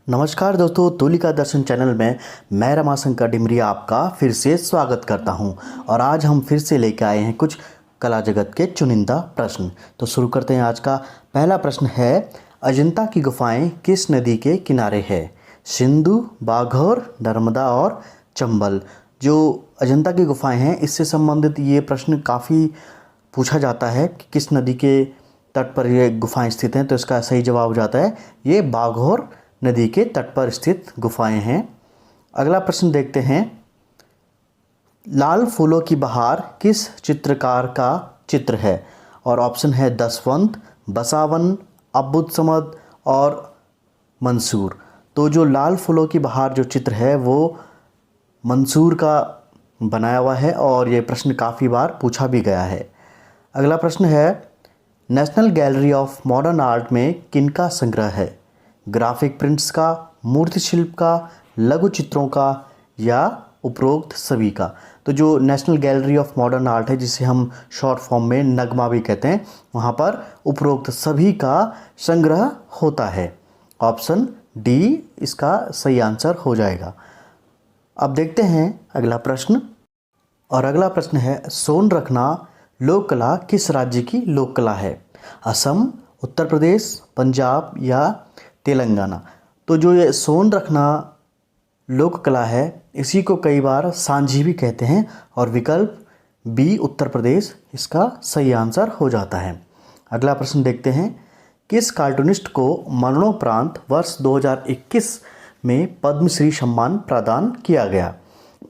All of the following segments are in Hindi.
नमस्कार दोस्तों, तुलिका दर्शन चैनल में मैं रमाशंकर डिमरिया आपका फिर से स्वागत करता हूं। और आज हम फिर से लेकर आए हैं कुछ कला जगत के चुनिंदा प्रश्न। तो शुरू करते हैं। आज का पहला प्रश्न है, अजंता की गुफाएं किस नदी के किनारे है? सिंधु, बाघौर, नर्मदा और चंबल। जो अजंता की गुफाएं हैं, इससे संबंधित ये प्रश्न काफ़ी पूछा जाता है कि किस नदी के तट पर ये गुफाएं स्थित हैं। तो इसका सही जवाब हो जाता है ये बाघौर नदी के तट पर स्थित गुफाएं हैं। अगला प्रश्न देखते हैं, लाल फूलों की बहार किस चित्रकार का चित्र है? और ऑप्शन है दसवंत, बसावन, अब्बुद समद और मंसूर। तो जो लाल फूलों की बहार जो चित्र है वो मंसूर का बनाया हुआ है और ये प्रश्न काफ़ी बार पूछा भी गया है। अगला प्रश्न है, national gallery of modern art में किनका संग्रह है? ग्राफिक प्रिंट्स का, मूर्ति शिल्प का, लघु चित्रों का या उपरोक्त सभी का? तो जो national gallery of modern art है, जिसे हम शॉर्ट फॉर्म में नगमा भी कहते हैं, वहाँ पर उपरोक्त सभी का संग्रह होता है। ऑप्शन डी इसका सही आंसर हो जाएगा। अब देखते हैं अगला प्रश्न। और अगला प्रश्न है, सोन रखना लोक कला किस राज्य की लोक कला है? असम, उत्तर प्रदेश, पंजाब या तेलंगाना? तो जो ये सोन रखना लोक कला है, इसी को कई बार सांझी भी कहते हैं और विकल्प बी उत्तर प्रदेश इसका सही आंसर हो जाता है। अगला प्रश्न देखते हैं, किस कार्टूनिस्ट को मरणोपरांत वर्ष 2021 में पद्मश्री सम्मान प्रदान किया गया?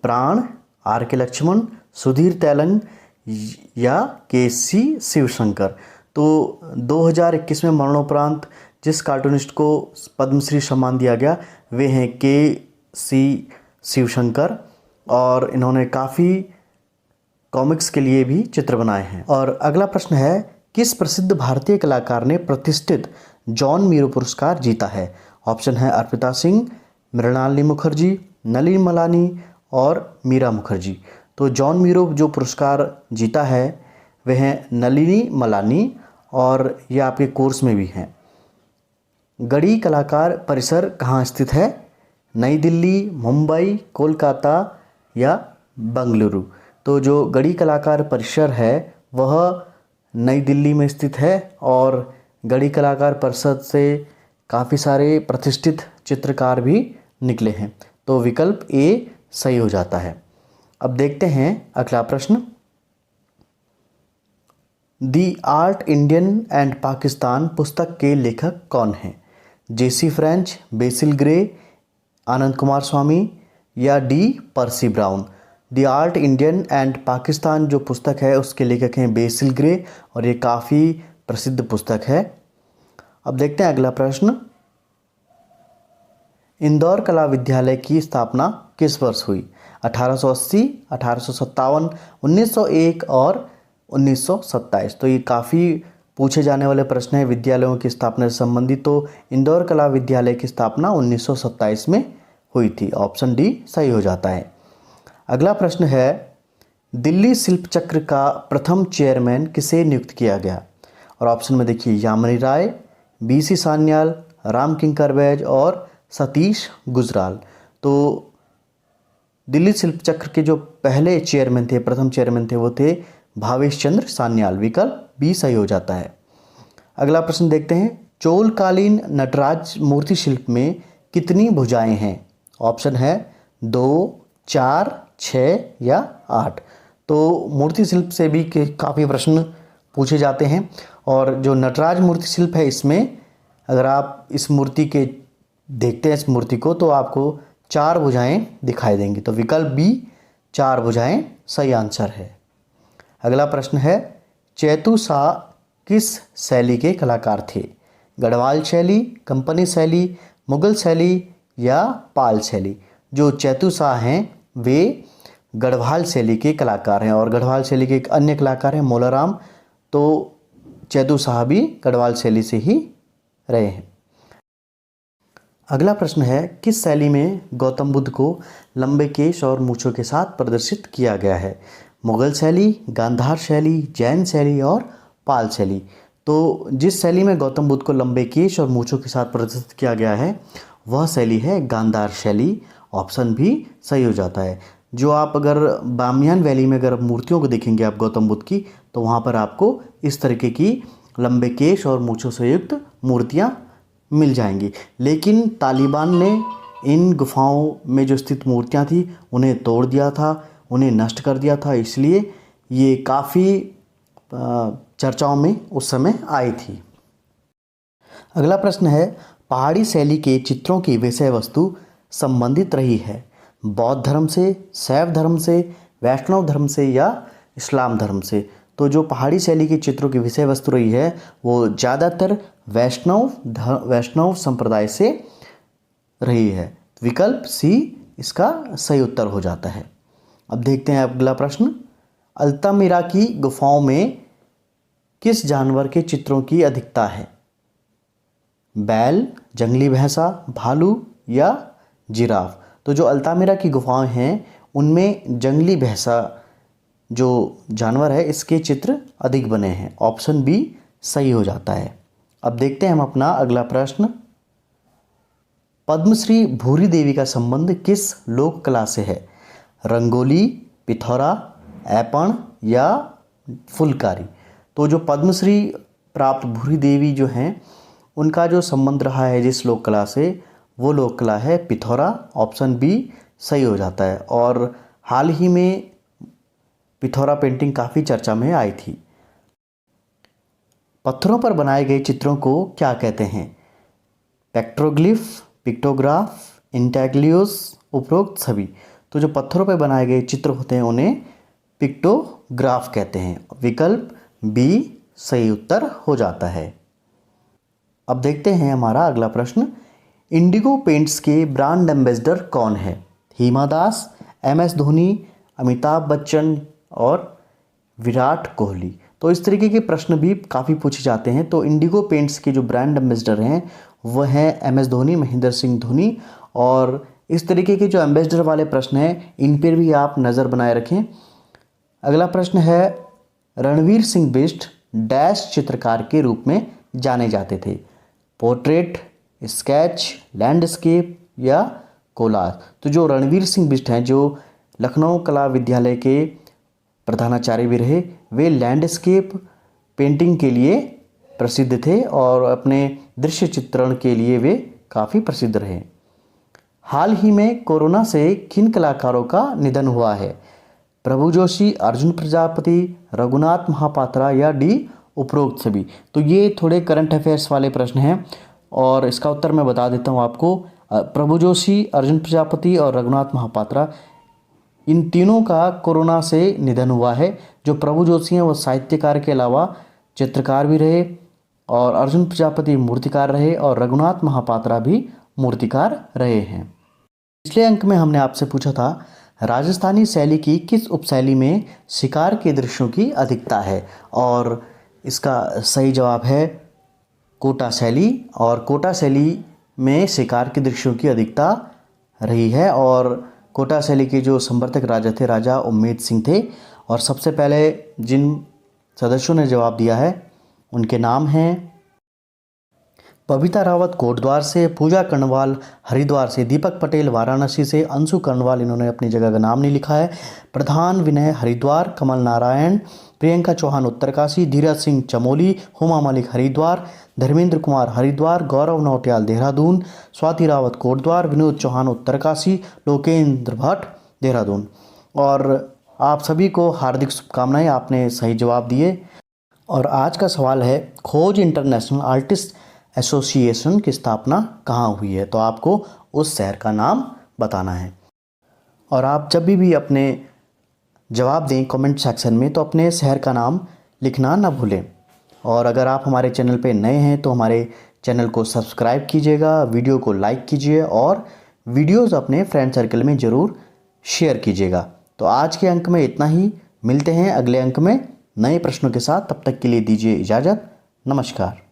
प्राण, आर के लक्ष्मण, सुधीर तैलंग या के सी शिवशंकर? तो 2021 में मरणोपरांत जिस कार्टूनिस्ट को पद्मश्री सम्मान दिया गया वे हैं के सी शिवशंकर, और इन्होंने काफ़ी कॉमिक्स के लिए भी चित्र बनाए हैं। और अगला प्रश्न है, किस प्रसिद्ध भारतीय कलाकार ने प्रतिष्ठित जॉन मीरो पुरस्कार जीता है? ऑप्शन है अर्पिता सिंह, मृणालिनी मुखर्जी, नलिनी मलानी और मीरा मुखर्जी। तो जॉन मीरो जो पुरस्कार जीता है वह हैं नलिनी मलानी और ये आपके कोर्स में भी हैं। गढ़ी कलाकार परिसर कहाँ स्थित है? नई दिल्ली, मुंबई, कोलकाता या बेंगलुरु? तो जो गढ़ी कलाकार परिसर है वह नई दिल्ली में स्थित है और गढ़ी कलाकार परिषद से काफ़ी सारे प्रतिष्ठित चित्रकार भी निकले हैं। तो विकल्प ए सही हो जाता है। अब देखते हैं अगला प्रश्न। दी आर्ट इंडियन एंड पाकिस्तान पुस्तक के लेखक कौन हैं? जेसी French, BECIL grey, Anand Kumar स्वामी या D pursed brown? The art Indian and Pakistan जो पुस्तक है उसके लेखक हैं बेसिल ग्रे और ये काफ़ी प्रसिद्ध पुस्तक है। अब देखते हैं अगला प्रश्न। इंदौर कला विद्यालय की स्थापना किस वर्ष हुई? 1880, 1857, 1901 और 1927? तो ये काफ़ी पूछे जाने वाले प्रश्न है विद्यालयों की स्थापना से संबंधित। तो इंदौर कला विद्यालय की स्थापना 1927 में हुई थी। ऑप्शन डी सही हो जाता है। अगला प्रश्न है, दिल्ली शिल्प चक्र का प्रथम चेयरमैन किसे नियुक्त किया गया? और ऑप्शन में देखिए, यामिनी राय, बीसी सान्याल, राम किंकर बैज और सतीश गुजराल। तो दिल्ली शिल्प चक्र के जो पहले चेयरमैन थे, प्रथम चेयरमैन थे, वो थे भावेश चंद्र सान्याल। विकल्प बी सही हो जाता है। अगला प्रश्न देखते हैं, चोलकालीन नटराज मूर्ति शिल्प में कितनी भुजाएं हैं? ऑप्शन है 2, 4, 6 या 8? तो मूर्ति शिल्प से भी काफ़ी प्रश्न पूछे जाते हैं और जो नटराज मूर्ति शिल्प है इसमें अगर आप इस मूर्ति के देखते हैं इस मूर्ति को तो आपको 4 भुजाएं दिखाई देंगी। तो विकल्प बी 4 भुजाएं सही आंसर है। अगला प्रश्न है, चैतू शाह किस शैली के कलाकार थे? गढ़वाल शैली, कंपनी शैली, मुगल शैली या पाल शैली? जो चैतू शाह हैं वे गढ़वाल शैली के कलाकार हैं और गढ़वाल शैली के एक अन्य कलाकार हैं मोलाराम। तो चैतू शाह भी गढ़वाल शैली से ही रहे हैं। अगला प्रश्न है, किस शैली में गौतम बुद्ध को लंबे केश और मूंछों के साथ प्रदर्शित किया गया है? मुगल शैली, गांधार शैली, जैन शैली और पाल शैली? तो जिस शैली में गौतम बुद्ध को लंबे केश और मूंछों के साथ प्रदर्शित किया गया है वह शैली है गांधार शैली। ऑप्शन भी सही हो जाता है। जो आप अगर बामियान वैली में अगर मूर्तियों को देखेंगे आप गौतम बुद्ध की, तो वहाँ पर आपको इस तरीके की लंबे केश और मूंछों से युक्त मूर्तियाँ मिल जाएंगी। लेकिन तालिबान ने इन गुफाओं में जो स्थित मूर्तियाँ थी उन्हें तोड़ दिया था, उन्हें नष्ट कर दिया था, इसलिए ये काफ़ी चर्चाओं में उस समय आई थी। अगला प्रश्न है, पहाड़ी शैली के चित्रों की विषय वस्तु संबंधित रही है बौद्ध धर्म से, शैव धर्म से, वैष्णव धर्म से या इस्लाम धर्म से। तो जो पहाड़ी शैली के चित्रों की विषय वस्तु रही है वो ज़्यादातर वैष्णव संप्रदाय से रही है। विकल्प सी इसका सही उत्तर हो जाता है। अब देखते हैं अगला प्रश्न, अल्तामिरा की गुफाओं में किस जानवर के चित्रों की अधिकता है? बैल, जंगली भैंसा, भालू या जिराफ। तो जो अल्तामिरा की गुफाएं हैं उनमें जंगली भैंसा जो जानवर है इसके चित्र अधिक बने हैं। ऑप्शन बी सही हो जाता है। अब देखते हैं हम अपना अगला प्रश्न, पद्मश्री भूरी देवी का संबंध किस लोक कला से है? रंगोली, पिथौरा, ऐपण या फुलकारी। तो जो पद्मश्री प्राप्त भूरी देवी जो हैं उनका जो संबंध रहा है जिस लोक कला से, वो लोक कला है पिथौरा। ऑप्शन बी सही हो जाता है। और हाल ही में पिथौरा पेंटिंग काफ़ी चर्चा में आई थी। पत्थरों पर बनाए गए चित्रों को क्या कहते हैं? पेट्रोग्लिफ, पिक्टोग्राफ, इंटैग्लियोस, उपरोक्त सभी। तो जो पत्थरों पर बनाए गए चित्र होते हैं उन्हें पिक्टोग्राफ कहते हैं। विकल्प बी सही उत्तर हो जाता है। अब देखते हैं हमारा अगला प्रश्न, इंडिगो पेंट्स के ब्रांड एम्बेसडर कौन है? हिमा दास, MS धोनी, अमिताभ बच्चन और विराट कोहली। तो इस तरीके के प्रश्न भी काफ़ी पूछे जाते हैं। तो इंडिगो पेंट्स के जो ब्रांड एम्बेसडर हैं वह हैं MS धोनी, महेंद्र सिंह धोनी। और इस तरीके के जो एम्बेसडर वाले प्रश्न हैं इन पर भी आप नज़र बनाए रखें। अगला प्रश्न है, रणवीर सिंह बिष्ट डैश चित्रकार के रूप में जाने जाते थे? पोर्ट्रेट, स्केच, लैंडस्केप या कोलाज। तो जो रणवीर सिंह बिष्ट हैं जो लखनऊ कला विद्यालय के प्रधानाचार्य भी रहे, वे लैंडस्केप पेंटिंग के लिए प्रसिद्ध थे और अपने दृश्य चित्रण के लिए वे काफ़ी प्रसिद्ध रहे। हाल ही में कोरोना से किन कलाकारों का निधन हुआ है? प्रभु जोशी, अर्जुन प्रजापति, रघुनाथ महापात्रा या डी उपरोक्त सभी। तो ये थोड़े करंट अफेयर्स वाले प्रश्न हैं और इसका उत्तर मैं बता देता हूँ आपको। प्रभु जोशी, अर्जुन प्रजापति और रघुनाथ महापात्रा, इन तीनों का कोरोना से निधन हुआ है। जो प्रभु जोशी हैं वो साहित्यकार के अलावा चित्रकार भी रहे और अर्जुन प्रजापति मूर्तिकार रहे और रघुनाथ महापात्रा भी मूर्तिकार रहे हैं। पिछले अंक में हमने आपसे पूछा था राजस्थानी शैली की किस उपशैली में शिकार के दृश्यों की अधिकता है, और इसका सही जवाब है कोटा शैली। और कोटा शैली में शिकार के दृश्यों की अधिकता रही है और कोटा शैली के जो संवर्तक राजा थे राजा उम्मेद सिंह थे। और सबसे पहले जिन सदस्यों ने जवाब दिया है उनके नाम हैं बबीता रावत कोटद्वार से, पूजा कर्णवाल हरिद्वार से, दीपक पटेल वाराणसी से, अंशु कर्णवाल इन्होंने अपनी जगह का नाम नहीं लिखा है, प्रधान विनय हरिद्वार, कमल नारायण, प्रियंका चौहान उत्तरकाशी, धीरज सिंह चमोली, हुमा मलिक हरिद्वार, धर्मेंद्र कुमार हरिद्वार, गौरव नौटियाल देहरादून, स्वाति रावत कोटद्वार, विनोद चौहान उत्तरकाशी, लोकेंद्र भट्ट देहरादून। और आप सभी को हार्दिक शुभकामनाएं, आपने सही जवाब दिए। और आज का सवाल है खोज इंटरनेशनल आर्टिस्ट एसोसिएशन की स्थापना कहाँ हुई है? तो आपको उस शहर का नाम बताना है। और आप जब भी अपने जवाब दें कमेंट सेक्शन में तो अपने शहर का नाम लिखना ना भूलें। और अगर आप हमारे चैनल पे नए हैं तो हमारे चैनल को सब्सक्राइब कीजिएगा, वीडियो को लाइक कीजिए और वीडियोस अपने फ्रेंड सर्कल में ज़रूर शेयर कीजिएगा। तो आज के अंक में इतना ही, मिलते हैं अगले अंक में नए प्रश्नों के साथ। तब तक के लिए दीजिए इजाज़त, नमस्कार।